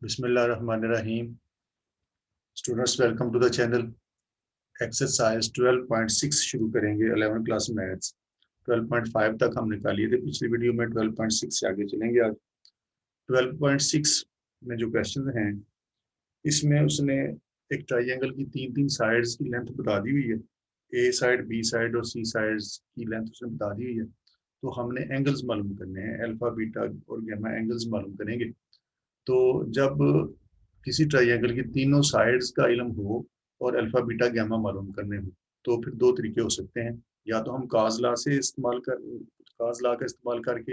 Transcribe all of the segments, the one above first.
बिस्मिल्लाहिर्रहमानिर्रहीम। Students, welcome to the channel. Exercise 12.6 शुरू करेंगे। 11 क्लास मैथ्स 12.5 तक हम निकालिए थे पिछली वीडियो में। 12.6 से आगे चलेंगे। आज 12.6 में जो क्वेश्चन हैं, इसमें उसने एक ट्राइंगल की तीन तीन साइड्स की लेंथ बता दी हुई है। ए साइड, बी साइड और सी साइड्स की लेंथ उसने बता दी हुई है। तो हमने एंगल्स मालूम करने हैं, अल्फा बीटा और गैमा एंगल्स मालूम करेंगे। तो जब किसी ट्राइंगल की तीनों साइड्स का इल्म हो और अल्फा बीटा गैमा मालूम करने हो, तो फिर दो तरीके हो सकते हैं। या तो हम काज ला का इस्तेमाल करके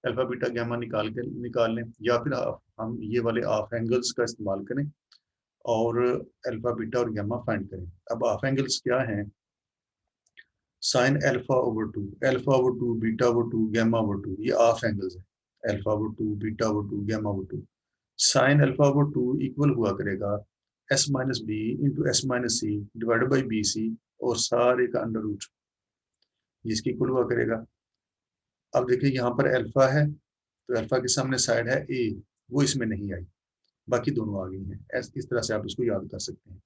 अल्फा बीटा गैमा निकाल लें, या फिर हम ये वाले हाफ एंगल्स का इस्तेमाल करें और अल्फा बीटा और गैमा फाइंड करें। अब हाफ एंगल्स क्या हैं? Sine alpha over two, beta over two, gamma over two, ये हाफ एंगल्स है। Alpha over two, beta over two, gamma over two. Sine alpha over two equal हुआ करेगा S minus B into S minus C divided by B C, और सारे का under root इसकी equal हुआ करेगा। अब देखिए यहाँ पर अल्फा है, तो अल्फा के सामने साइड है ए, वो इसमें नहीं आई, बाकी दोनों आ गई हैं। इस तरह से आप इसको याद कर सकते हैं।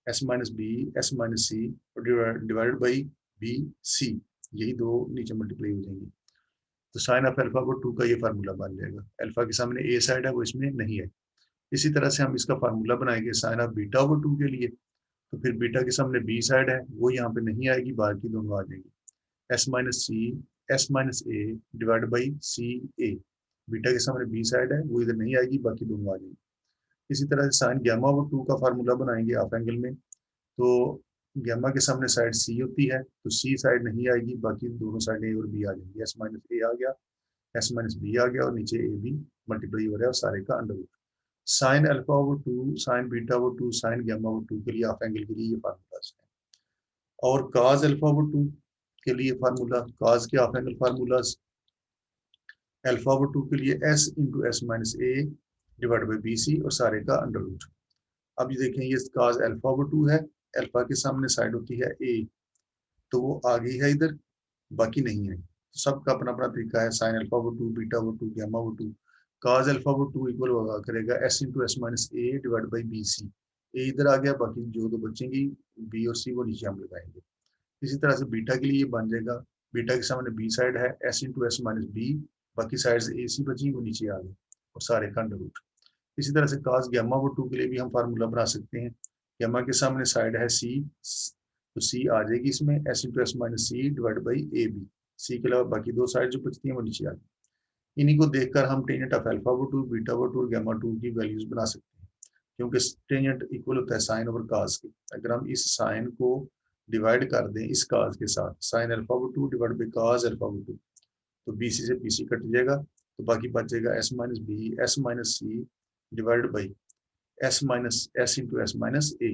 S minus B, S minus C divided by B C, यही दो नीचे मल्टीप्लाई हो जाएंगी। तो sine of alpha over two का ये फार्मूला बन जाएगा। अल्फा के सामने ए साइड है, वो इसमें नहीं है। इसी तरह से हम इसका फार्मूला बनाएंगे sine of beta over two के लिए। तो फिर बीटा के सामने बी साइड है, वो यहाँ पे नहीं आएगी, बाकी दोनों आ जाएंगी। S minus C, S minus A divide by C A. Beta के सामने बी साइड है, वो इधर नहीं आएगी, बाकी दोनों आ जाएंगी। इसी तरह से साइन गैमा ओवर टू का फार्मूला बनाएंगे हाफ एंगल में। तो गैमा के सामने साइड सी होती है, तो सी साइड नहीं आएगी, बाकी दोनों साइड ए और बी आ जाएंगी। एस माइनस ए आ गया, एस माइनस बी आ गया, और नीचे ए बी मल्टीप्लाई हो रहा है, और सारे का under root. Sine alpha over two, sine beta over two, sine gamma over two के लिए हाफ एंगल के लिए ये फार्मूलाज है। और काज अल्फा ओवर टू के लिए फार्मूला, काज के half angle formulas, alpha over two के लिए S into S minus A divide by B C, और सारे का अंडर रूट। अब ये देखें, ये काज अल्फा ओवर टू है, अल्फा के सामने साइड होती है ए, तो वो आ गई है इधर, बाकी नहीं है। सबका अपना अपना तरीका है। Sine alpha over two, beta over two, gamma over two. Cos alpha over two equal होगा करेगा s into S minus A divide by B c. A इधर आ गया, बाकी जो दो बचेंगी बी और सी, वो नीचे हम लगाएंगे। इसी तरह से बीटा के लिए बन जाएगा, बीटा के सामने बी साइड है, S into S minus B, बाकी साइड ए सी बची, वो नीचे आ गई, और सारे का अंडर रूट। इसी तरह से काज गैमा ओवर टू के लिए भी हम फार्मूला बना सकते हैं। गैमा के सामने साइड है सी, तो सी आ जाएगी इसमें, S into S minus C divide by A B. C के अलावा बाकी दो साइड जो बचती हैं वो नीचे आ गई। इन्हीं को देखकर हम tangent of alpha over two, beta over two और गैमा टू की वैल्यूज बना सकते हैं, क्योंकि टेंजेंट इक्वल होता है साइन ओवर काज के। अगर हम इस साइन को डिवाइड कर दें इस काज के साथ, sine alpha over two divide by cos alpha over two, तो बी सी से पी सी कट जाएगा, तो बाकी बचेगा s minus B, S minus C divide by s minus s into S minus a.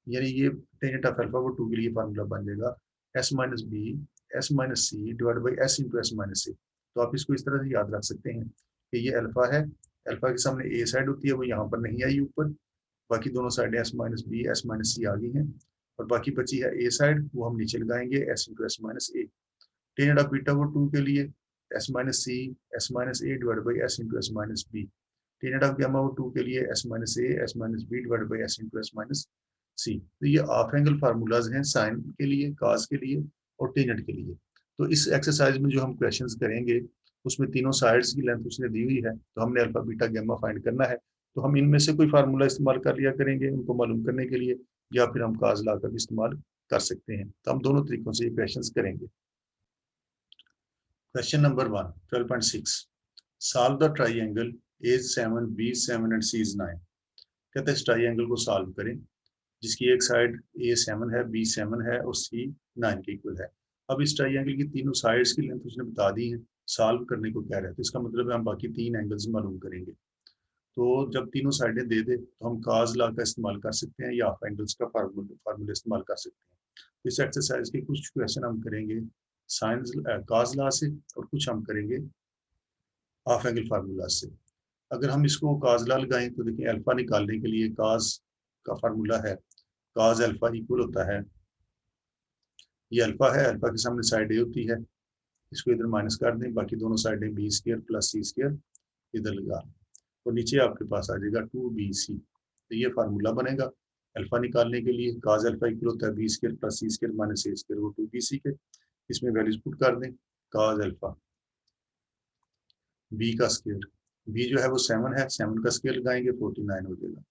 यानी ये tangent of alpha over two के लिए फार्मूला बन जाएगा s minus B, S minus C divide by s into S minus c. तो आप इसको इस तरह से याद रख सकते हैं कि ये अल्फा है, अल्फा के सामने ए साइड होती है, वो यहाँ पर नहीं आई ऊपर, बाकी दोनों साइडें s minus B, S minus c आ गई हैं, और बाकी बची है ए साइड, वो हम नीचे लगाएंगे s into S minus a. Tangent of beta over two के लिए s minus C, S minus A divide by s into S minus b. Tangent of gamma over two के लिए s minus a, s minus b divide by s into S minus c. तो ये half angle formulas हैं sine के लिए, काज के लिए और टेंजेंट के लिए। तो इस एक्सरसाइज में जो हम क्वेश्चंस करेंगे, उसमें तीनों साइड्स की लेंथ उसने दी हुई है, तो हमने अल्फा बीटा गैमा फाइंड करना है। तो हम इनमें से कोई फार्मूला इस्तेमाल कर लिया करेंगे उनको मालूम करने के लिए, या फिर हम काज ला कर भी इस्तेमाल कर सकते हैं। तो हम दोनों तरीकों से ये क्वेश्चंस करेंगे। Question number 1, 12.6, solve the triangle A7, B7 and C9। कहते हैं इस ट्राइंगल को सॉल्व करें जिसकी एक साइड A7 है, B7 है और C9 के इक्वल है। अब इस ट्राइंगल की तीनों साइड्स की लेंथ उसने बता दी है, सॉल्व करने को कह रहे हैं, तो इसका मतलब है हम बाकी तीन एंगल्स मालूम करेंगे। तो जब तीनों साइडें दे दे, तो हम काज ला का इस्तेमाल कर सकते हैं या हाफ एंगल्स का फार्मूला इस्तेमाल कर सकते हैं। इस एक्सरसाइज के कुछ क्वेश्चन हम करेंगे साइंस काज ला से, और कुछ हम करेंगे हाफ एंगल फार्मूला से। अगर हम इसको काज ला लगाएं, तो देखिए अल्फा निकालने के लिए काज का फार्मूला है, काज अल्फा इक्वल होता है, ये अल्फा है, अल्फा के सामने साइड ए होती है, इसको इधर माइनस कर दें, बाकी दोनों साइडें B square plus c square इधर लगा। तो नीचे आपके पास आ जाएगा 2BC। तो ये फार्मूला बनेगा अल्फा निकालने के लिए। काज अल्फा इक्वल होता है B square plus c square minus ए स्क्वायर, वो 2BC के। इसमें वैल्यूज पुट कर दें। काज अल्फा बी का स्क्वायर, बी जो है वो 7 है, 7 का स्क्वायर लगाएंगे 49 हो जाएगा,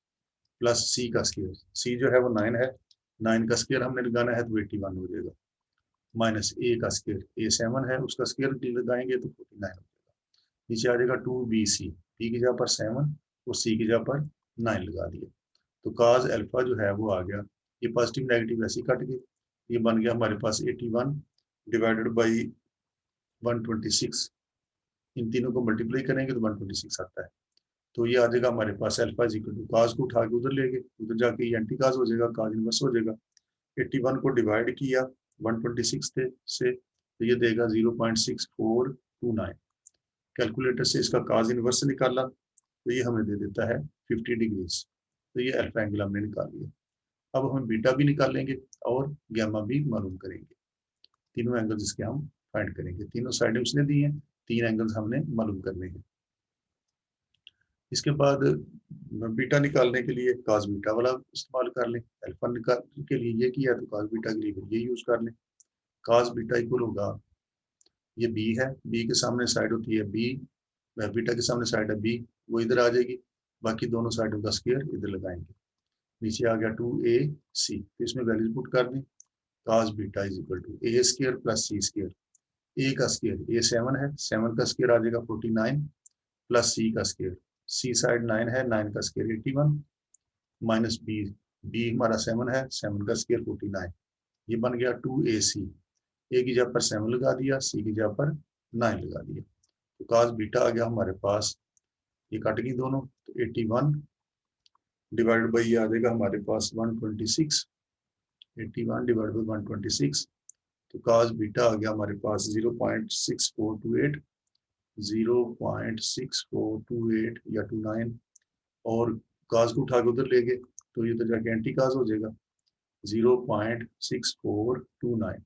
प्लस सी का स्क्वायर, सी जो है वो 9 है, 9 का स्क्वायर हमने लगाना है तो 81 हो जाएगा, माइनस ए का स्क्वायर, ए 7 है उसका स्क्वायर लगाएंगे तो 49 हो जाएगा। नीचे आ जाएगा 2BC, बी की जगह पर 7 और सी की जगह पर 9 लगा दिया। तो काज अल्फा जो है वो आ गया, ये पॉजिटिव नेगेटिव ऐसे ही कट गए, ये बन गया हमारे पास 81 डिवाइडेड बाई 126। इन तीनों को मल्टीप्लाई करेंगे तो 126 आता है। तो ये आ जाएगा हमारे पास अल्फा इज इक्वल टू, काज को उठा के उधर ले गए, उधर जाके ये एंटी काज हो जाएगा, काज इनवर्स हो जाएगा। 81 को डिवाइड किया 126 से तो ये देगा 0.6429। कैलकुलेटर से इसका काज इनवर्स निकाला तो ये हमें दे देता है 50 डिग्रीज। तो ये अल्फा एंगल हमने निकाल लिया। अब हम बीटा भी निकालेंगे और गैमा भी मालूम करेंगे। तीनों एंगल्स इसके हम फाइंड करेंगे। तीनों साइडें उसने दी हैं, 3 एंगल्स हमने मालूम करने हैं। इसके बाद बीटा निकालने के लिए काज बीटा वाला इस्तेमाल कर लें। अल्फा निकालने के लिए ये किया तो काज बीटा के लिए ये यूज कर लें। काज बीटा इक्वल होगा, ये बी है, बी के सामने साइड होती है बी, बीटा के सामने साइड है बी, वो इधर आ जाएगी, बाकी दोनों साइडों का स्क्वायर इधर लगाएंगे। नीचे आ गया 2AC, तो इसमें वैल्यूज पुट कर दें। Cos beta is equal to a square plus c square, a का स्क्वायर, ए 7 है, 7 का स्क्वायर आ जाएगा 49 प्लस सी का स्क्वायर, सी साइड 9 है, 9 का स्क्वायर 81 माइनस बी, बी हमारा 7 है, 7 का स्क्वायर 49, ये बन गया 2AC। ए की जगह पर 7 लगा दिया, सी की जगह पर 9 लगा दिया, तो काज बीटा आ गया हमारे पास, ये कट गई दोनों, तो 81 डिवाइडेड बाई ये आ जाएगा हमारे पास 126, 81 डिवाइड बाई 126, तो काज बीटा आ गया हमारे पास 0.6428, 0.6428 या 29, और काज को उठा के उधर ले गए तो ये तो जाके एंटी काज हो जाएगा 0.6429।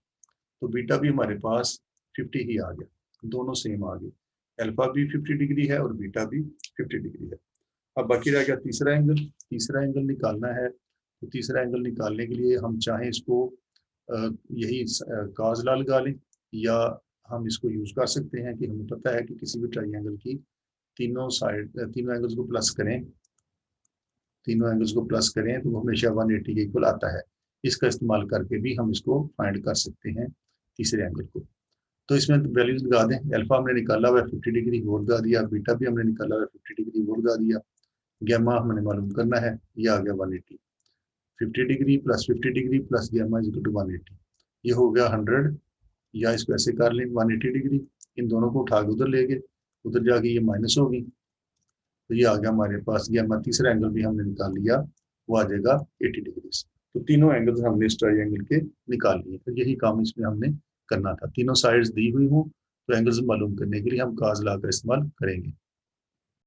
तो बीटा भी हमारे पास 50 ही आ गया, दोनों सेम आ गए, अल्फा भी 50 डिग्री है और बीटा भी 50 डिग्री है। अब बाकी रह गया तीसरा एंगल। तीसरा एंगल निकालना है, तो तीसरा एंगल निकालने के लिए हम चाहें इसको यही काज ला लगा लें, या हम इसको यूज कर सकते हैं कि हमें पता है कि किसी भी ट्राइंगल की तीनों साइड, तीनों एंगल्स को प्लस करें, तीनों एंगल्स को प्लस करें तो वो हमेशा 180 के इक्वल आता है। इसका इस्तेमाल करके भी हम इसको फाइंड कर सकते हैं तीसरे एंगल को। तो इसमें वैल्यूज लगा दें, अल्फा हमने निकाला हुआ है 50 डिग्री वो लगा दिया, बीटा भी हमने निकाला हुआ है 50 डिग्री वो लगा दिया, गैमा हमने मालूम करना है, ये आ गया 180, 50 degree plus 50 degree plus gamma is equal to 180, ये हो गया 100, या इसको ऐसे कर लें 180 डिग्री, इन दोनों को उठा के उधर ले गए, उधर जाके ये माइनस होगी, तो ये आ गया हमारे पास गैमा। तीसरा एंगल भी हमने निकाल लिया, वो आ जाएगा 80 डिग्री। तो तीनों एंगल्स हमने इस ट्राइंगल के निकाल लिए। तो यही काम इसमें हमने करना था, तीनों साइड्स दी हुई हूँ तो एंगल्स मालूम करने के लिए हम काज ला का इस्तेमाल करेंगे।